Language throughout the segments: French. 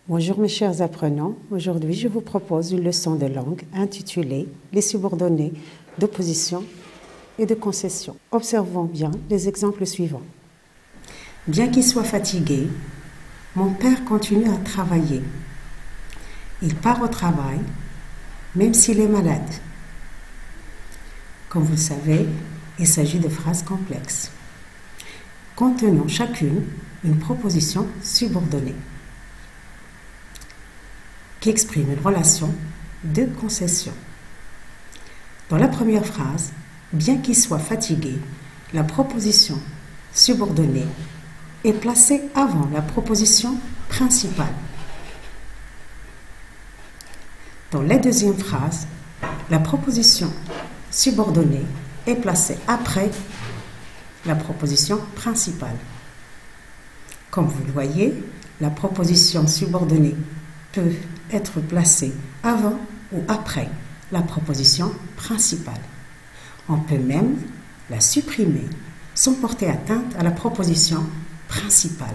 Bonjour mes chers apprenants, aujourd'hui je vous propose une leçon de langue intitulée « Les subordonnés d'opposition et de concession ». Observons bien les exemples suivants. Bien qu'il soit fatigué, mon père continue à travailler. Il part au travail, même s'il est malade. Comme vous le savez, il s'agit de phrases complexes, contenant chacune une proposition subordonnée qui exprime une relation de concession. Dans la première phrase, bien qu'il soit fatigué, la proposition subordonnée est placée avant la proposition principale. Dans la deuxième phrase, la proposition subordonnée est placée après la proposition principale. Comme vous le voyez, la proposition subordonnée peut être placée avant ou après la proposition principale. On peut même la supprimer sans porter atteinte à la proposition principale,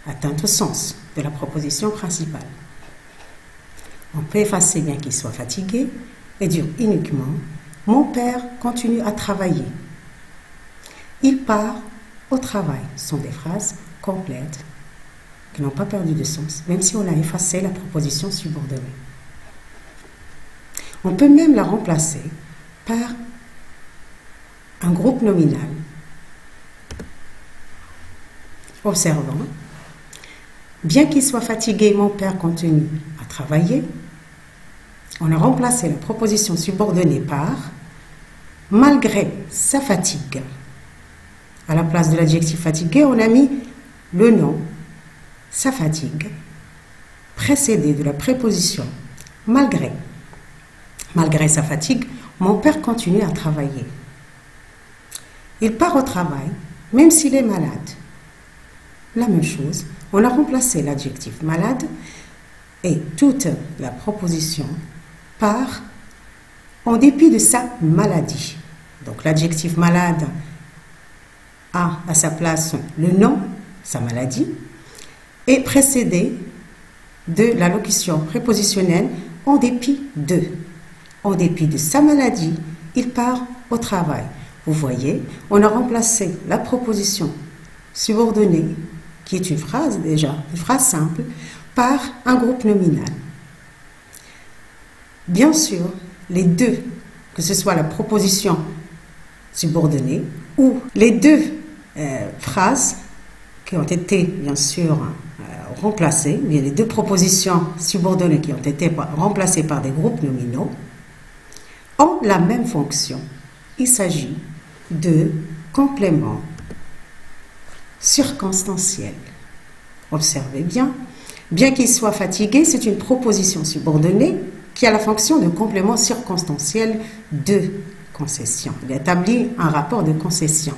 atteinte au sens de la proposition principale. On peut effacer bien qu'il soit fatigué et dire uniquement « Mon père continue à travailler. Il part au travail ». Ce sont des phrases complètes qui n'ont pas perdu de sens, même si on a effacé la proposition subordonnée. On peut même la remplacer par un groupe nominal. Observons. Bien qu'il soit fatigué, mon père continue à travailler. On a remplacé la proposition subordonnée par « malgré sa fatigue ». À la place de l'adjectif fatigué, on a mis le nom « sa fatigue » précédé de la préposition « malgré ». Malgré sa fatigue, mon père continue à travailler. Il part au travail, même s'il est malade. La même chose, on a remplacé l'adjectif « malade » et toute la proposition par « en dépit de sa maladie ». Donc l'adjectif « malade » a à sa place le nom, sa maladie, et précédé de la locution prépositionnelle « en dépit de ». En dépit de sa maladie, il part au travail. Vous voyez, on a remplacé la proposition subordonnée, qui est une phrase déjà, une phrase simple, par un groupe nominal. Bien sûr, les deux, que ce soit la proposition subordonnée ou les deux phrases qui ont été bien sûr remplacées, mais les deux propositions subordonnées qui ont été remplacées par des groupes nominaux, ont la même fonction. Il s'agit de compléments circonstanciels. Observez bien. Bien qu'il soit fatigué, c'est une proposition subordonnée qui a la fonction de complément circonstanciel de concession. Il établit un rapport de concession.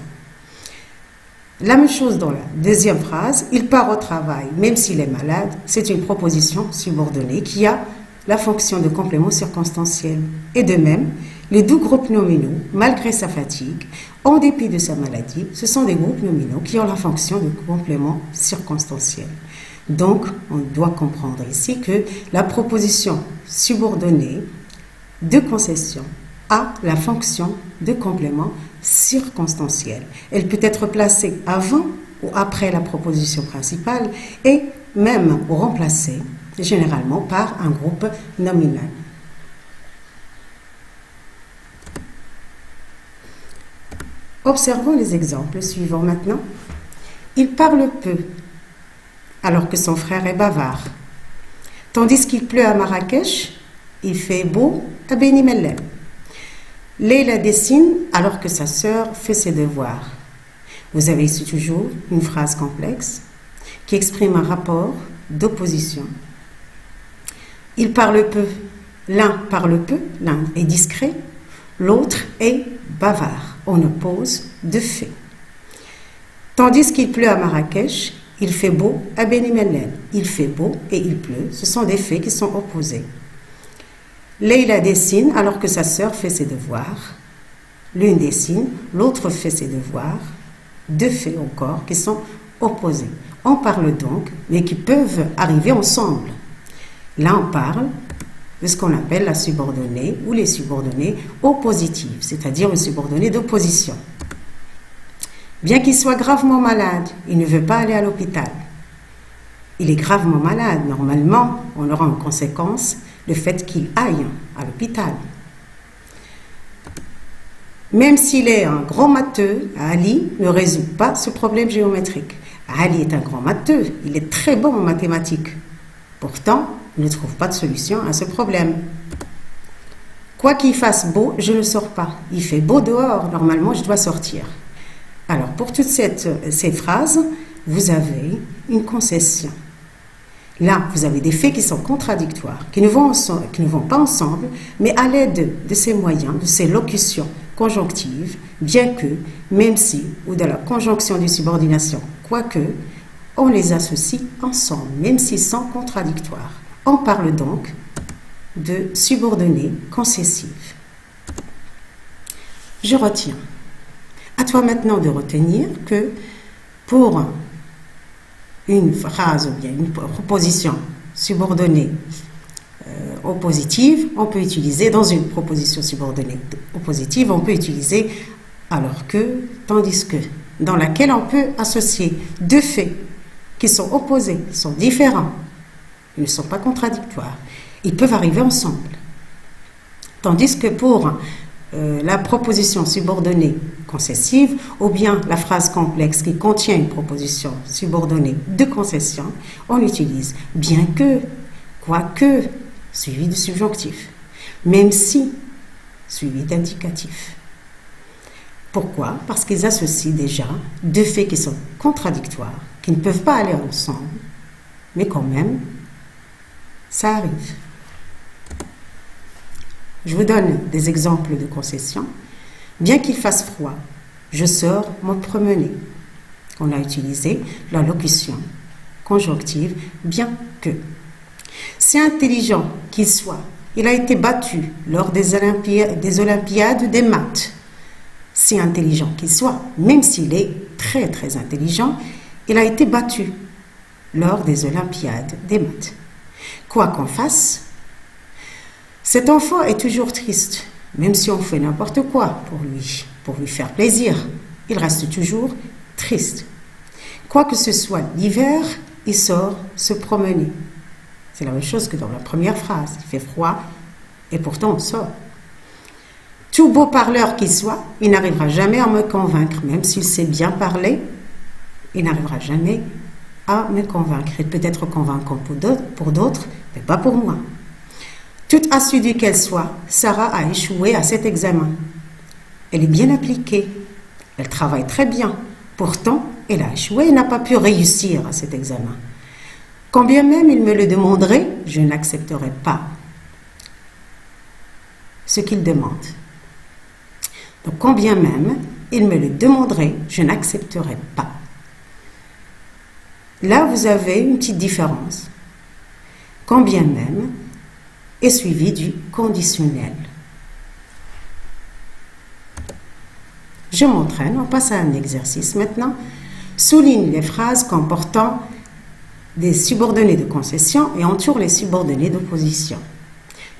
La même chose dans la deuxième phrase, il part au travail, même s'il est malade, c'est une proposition subordonnée qui a la fonction de complément circonstanciel. Et de même, les deux groupes nominaux, malgré sa fatigue, en dépit de sa maladie, ce sont des groupes nominaux qui ont la fonction de complément circonstanciel. Donc, on doit comprendre ici que la proposition subordonnée de concession a la fonction de complément circonstanciel. Elle peut être placée avant ou après la proposition principale et même remplacée généralement par un groupe nominal. Observons les exemples suivants maintenant. Il parle peu, alors que son frère est bavard. Tandis qu'il pleut à Marrakech, il fait beau à Beni Mellem. Leila dessine alors que sa sœur fait ses devoirs. Vous avez ici toujours une phrase complexe qui exprime un rapport d'opposition. Il parle peu. L'un parle peu, l'un est discret, l'autre est bavard. On oppose deux faits. Tandis qu'il pleut à Marrakech, il fait beau à Beni Mellem. Il fait beau et il pleut. Ce sont des faits qui sont opposés. Leila dessine alors que sa sœur fait ses devoirs. L'une dessine, l'autre fait ses devoirs. Deux faits encore qui sont opposés. On parle donc, mais qui peuvent arriver ensemble. Là, on parle de ce qu'on appelle la subordonnée ou les subordonnées oppositives, c'est-à-dire une subordonnée d'opposition. Bien qu'il soit gravement malade, il ne veut pas aller à l'hôpital. Il est gravement malade. Normalement, on aura en conséquence le fait qu'il aille à l'hôpital. Même s'il est un grand matheux, Ali ne résout pas ce problème géométrique. Ali est un grand matheux, il est très bon en mathématiques. Pourtant, il ne trouve pas de solution à ce problème. Quoi qu'il fasse beau, je ne sors pas. Il fait beau dehors, normalement je dois sortir. Alors, pour toutes ces phrases, vous avez une concession. Là, vous avez des faits qui sont contradictoires, qui ne vont pas ensemble, mais à l'aide de ces moyens, de ces locutions conjonctives, bien que, même si, ou de la conjonction de subordination, quoique, on les associe ensemble, même s'ils sont contradictoires. On parle donc de subordonnées concessives. Je retiens. À toi maintenant de retenir que pour une phrase ou bien une proposition subordonnée oppositive, on peut utiliser, dans une proposition subordonnée oppositive, on peut utiliser alors que, tandis que, dans laquelle on peut associer deux faits qui sont opposés, qui sont différents, ils ne sont pas contradictoires, ils peuvent arriver ensemble. Tandis que pour la proposition subordonnée concessive, ou bien la phrase complexe qui contient une proposition subordonnée de concession, on utilise bien que, quoique, suivi de subjonctif, même si, suivi d'indicatif. Pourquoi? Parce qu'ils associent déjà deux faits qui sont contradictoires, qui ne peuvent pas aller ensemble, mais quand même, ça arrive. Je vous donne des exemples de concessions. Bien qu'il fasse froid, je sors me promener. On a utilisé la locution conjonctive bien que. Si intelligent qu'il soit, il a été battu lors des Olympiades des maths. Si intelligent qu'il soit, même s'il est très très intelligent, il a été battu lors des Olympiades des maths. Quoi qu'on fasse, cet enfant est toujours triste, même si on fait n'importe quoi pour lui faire plaisir. Il reste toujours triste. Quoi que ce soit l'hiver, il sort se promener. C'est la même chose que dans la première phrase. Il fait froid et pourtant on sort. Tout beau parleur qu'il soit, il n'arrivera jamais à me convaincre, même s'il sait bien parler, il n'arrivera jamais à me convaincre. Il peut être convaincant pour d'autres, mais pas pour moi. Toute assidue qu'elle soit, Sarah a échoué à cet examen. Elle est bien appliquée, elle travaille très bien. Pourtant, elle a échoué et n'a pas pu réussir à cet examen. Quand bien même il me le demanderait, je n'accepterai pas ce qu'il demande. Donc, quand bien même il me le demanderait, je n'accepterai pas. Là, vous avez une petite différence. Quand bien même est suivi du conditionnel. Je m'entraîne, on passe à un exercice maintenant. Souligne les phrases comportant des subordonnées de concession et entoure les subordonnées d'opposition.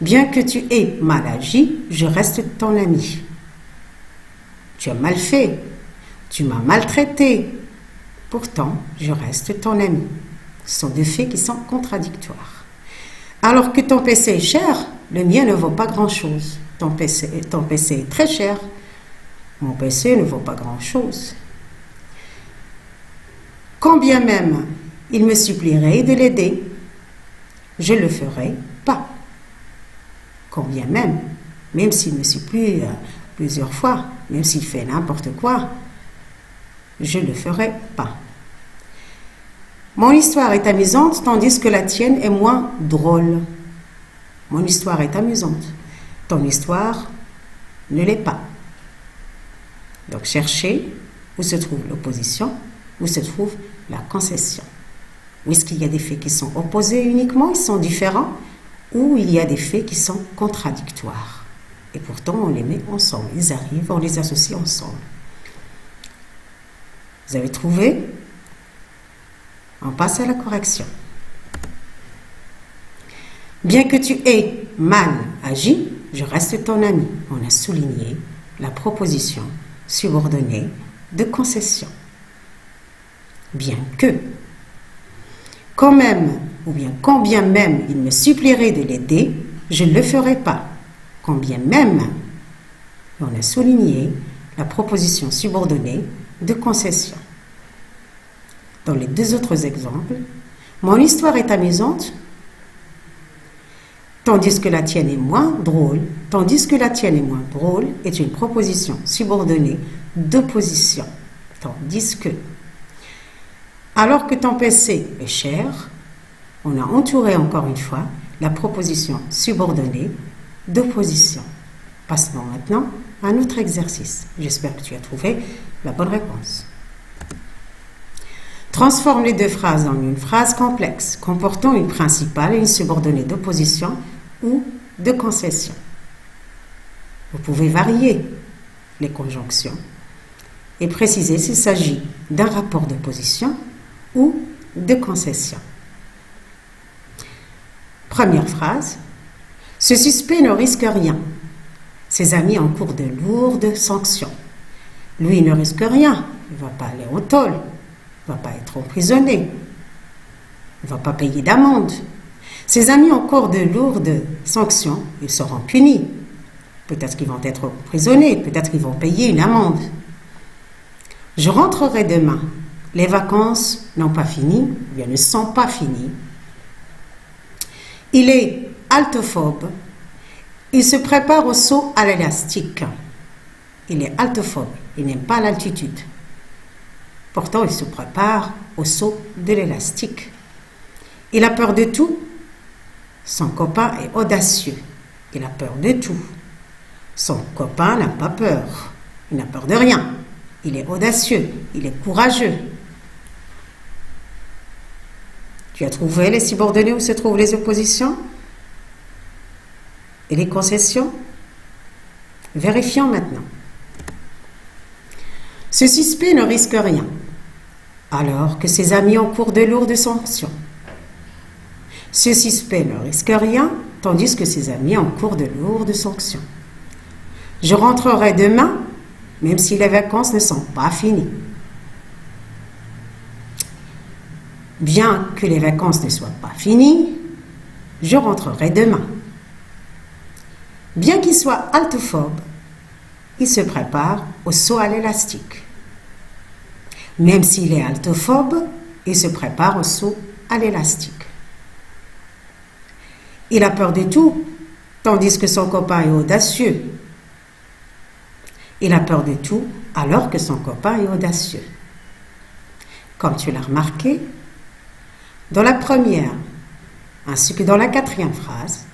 Bien que tu aies mal agi, je reste ton ami. Tu as mal fait, tu m'as maltraité. Pourtant, je reste ton ami. Ce sont deux faits qui sont contradictoires. Alors que ton PC est cher, le mien ne vaut pas grand-chose. Ton PC est très cher. Mon PC ne vaut pas grand-chose. Quand bien même il me supplierait de l'aider, je ne le ferai pas. Quand bien même s'il me supplie plusieurs fois, même s'il fait n'importe quoi, je ne le ferai pas. Mon histoire est amusante, tandis que la tienne est moins drôle. Mon histoire est amusante. Ton histoire ne l'est pas. Donc, cherchez où se trouve l'opposition, où se trouve la concession. Où est-ce qu'il y a des faits qui sont opposés uniquement, ils sont différents, ou il y a des faits qui sont contradictoires. Et pourtant, on les met ensemble. Ils arrivent, on les associe ensemble. Vous avez trouvé? On passe à la correction. Bien que tu aies mal agi, je reste ton ami. On a souligné la proposition subordonnée de concession. Bien que, quand même, ou bien quand bien même il me supplierait de l'aider, je ne le ferai pas. Quand bien même, on a souligné la proposition subordonnée de concession. Dans les deux autres exemples, mon histoire est amusante, tandis que la tienne est moins drôle. Tandis que la tienne est moins drôle est une proposition subordonnée d'opposition. Tandis que, alors que ton PC est cher, on a entouré encore une fois la proposition subordonnée d'opposition. Passons maintenant à un autre exercice. J'espère que tu as trouvé la bonne réponse. Transforme les deux phrases en une phrase complexe, comportant une principale et une subordonnée d'opposition ou de concession. Vous pouvez varier les conjonctions et préciser s'il s'agit d'un rapport d'opposition ou de concession. Première phrase. Ce suspect ne risque rien. Ses amis encourent de lourdes sanctions. Lui ne risque rien. Il ne va pas aller au tôle. Il ne va pas être emprisonné. Il ne va pas payer d'amende. Ses amis encourent de lourdes sanctions. Ils seront punis. Peut-être qu'ils vont être emprisonnés. Peut-être qu'ils vont payer une amende. Je rentrerai demain. Les vacances n'ont pas fini, ou bien ne sont pas finies. Il est altophobe. Il se prépare au saut à l'élastique. Il est altophobe. Il n'aime pas l'altitude. Pourtant, il se prépare au saut de l'élastique. Il a peur de tout. Son copain est audacieux. Il a peur de tout. Son copain n'a pas peur. Il n'a peur de rien. Il est audacieux. Il est courageux. Tu as trouvé les subordonnées où se trouvent les oppositions et les concessions? Vérifions maintenant. Ce suspect ne risque rien, alors que ses amis encourent de lourdes sanctions. Ce suspect ne risque rien, tandis que ses amis encourent de lourdes sanctions. Je rentrerai demain, même si les vacances ne sont pas finies. Bien que les vacances ne soient pas finies, je rentrerai demain. Bien qu'il soit altophobe, il se prépare au saut à l'élastique. Même s'il est altophobe, il se prépare au saut à l'élastique. Il a peur de tout, tandis que son copain est audacieux. Il a peur de tout, alors que son copain est audacieux. Comme tu l'as remarqué, dans la première ainsi que dans la quatrième phrase,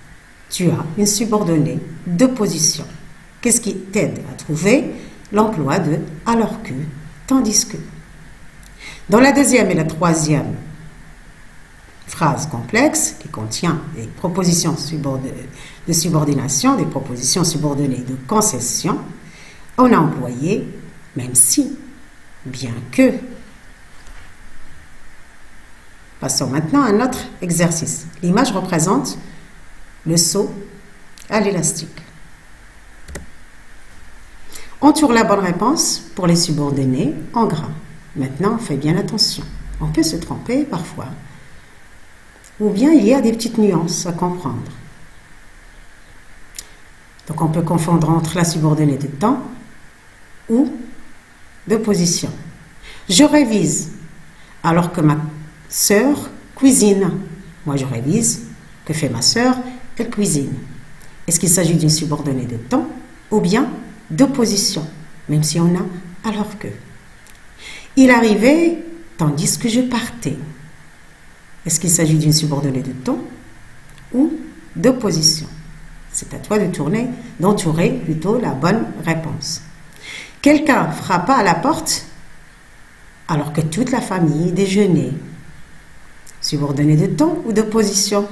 tu as une subordonnée d'opposition. Qu'est-ce qui t'aide à trouver l'emploi de « alors que » tandis que. Dans la deuxième et la troisième phrase complexe, qui contient des propositions de subordination, des propositions subordonnées de concession, on a employé « même si »,« bien que ». Passons maintenant à notre exercice. L'image représente le saut à l'élastique. Entoure la bonne réponse pour les subordonnées en gras. Maintenant, fais bien attention. On peut se tromper parfois. Ou bien il y a des petites nuances à comprendre. Donc on peut confondre entre la subordonnée de temps ou de position. Je révise alors que ma sœur cuisine. Moi je révise. Que fait ma sœur? Elle cuisine. Est-ce qu'il s'agit d'une subordonnée de temps ou bien d'opposition, même si on a alors que. Il arrivait tandis que je partais. Est-ce qu'il s'agit d'une subordonnée de temps ou d'opposition? C'est à toi d'entourer plutôt la bonne réponse. Quelqu'un frappa à la porte alors que toute la famille déjeunait. Subordonnée de temps ou d'opposition?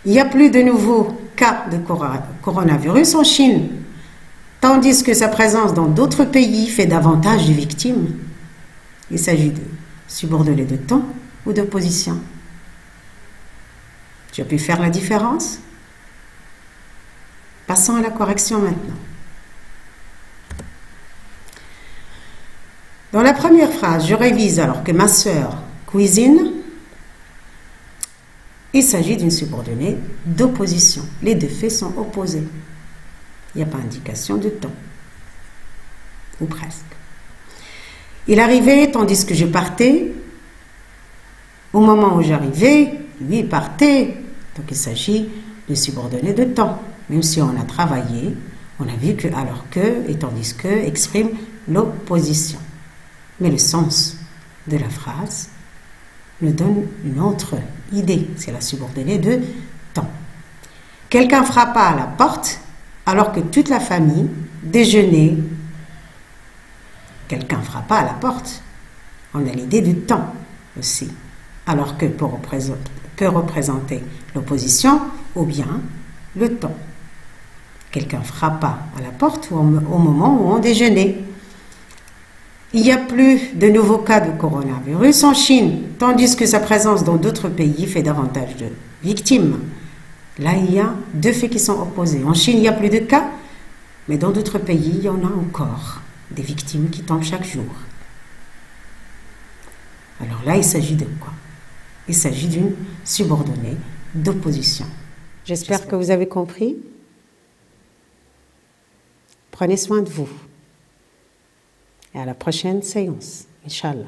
Il n'y a plus de nouveaux cas de coronavirus en Chine, tandis que sa présence dans d'autres pays fait davantage de victimes. Il s'agit de subordonnée de temps ou d'opposition. Tu as pu faire la différence? Passons à la correction maintenant. Dans la première phrase, je révise alors que ma sœur cuisine. Il s'agit d'une subordonnée d'opposition. Les deux faits sont opposés. Il n'y a pas indication de temps. Ou presque. Il arrivait tandis que je partais. Au moment où j'arrivais, lui partait. Donc il s'agit de subordonnée de temps. Même si on a travaillé, on a vu que alors que et tandis que exprime l'opposition. Mais le sens de la phrase nous donne une autre idée. C'est la subordonnée de temps. Quelqu'un frappa à la porte alors que toute la famille déjeunait. Quelqu'un frappa à la porte. On a l'idée du temps aussi. Alors que peut représenter l'opposition ou bien le temps. Quelqu'un frappa à la porte au moment où on déjeunait. Il n'y a plus de nouveaux cas de coronavirus en Chine, tandis que sa présence dans d'autres pays fait davantage de victimes. Là, il y a deux faits qui sont opposés. En Chine, il n'y a plus de cas, mais dans d'autres pays, il y en a encore des victimes qui tombent chaque jour. Alors là, il s'agit de quoi? Il s'agit d'une subordonnée d'opposition. J'espère que vous avez compris. Prenez soin de vous. Et à la prochaine séance, Inch'Allah.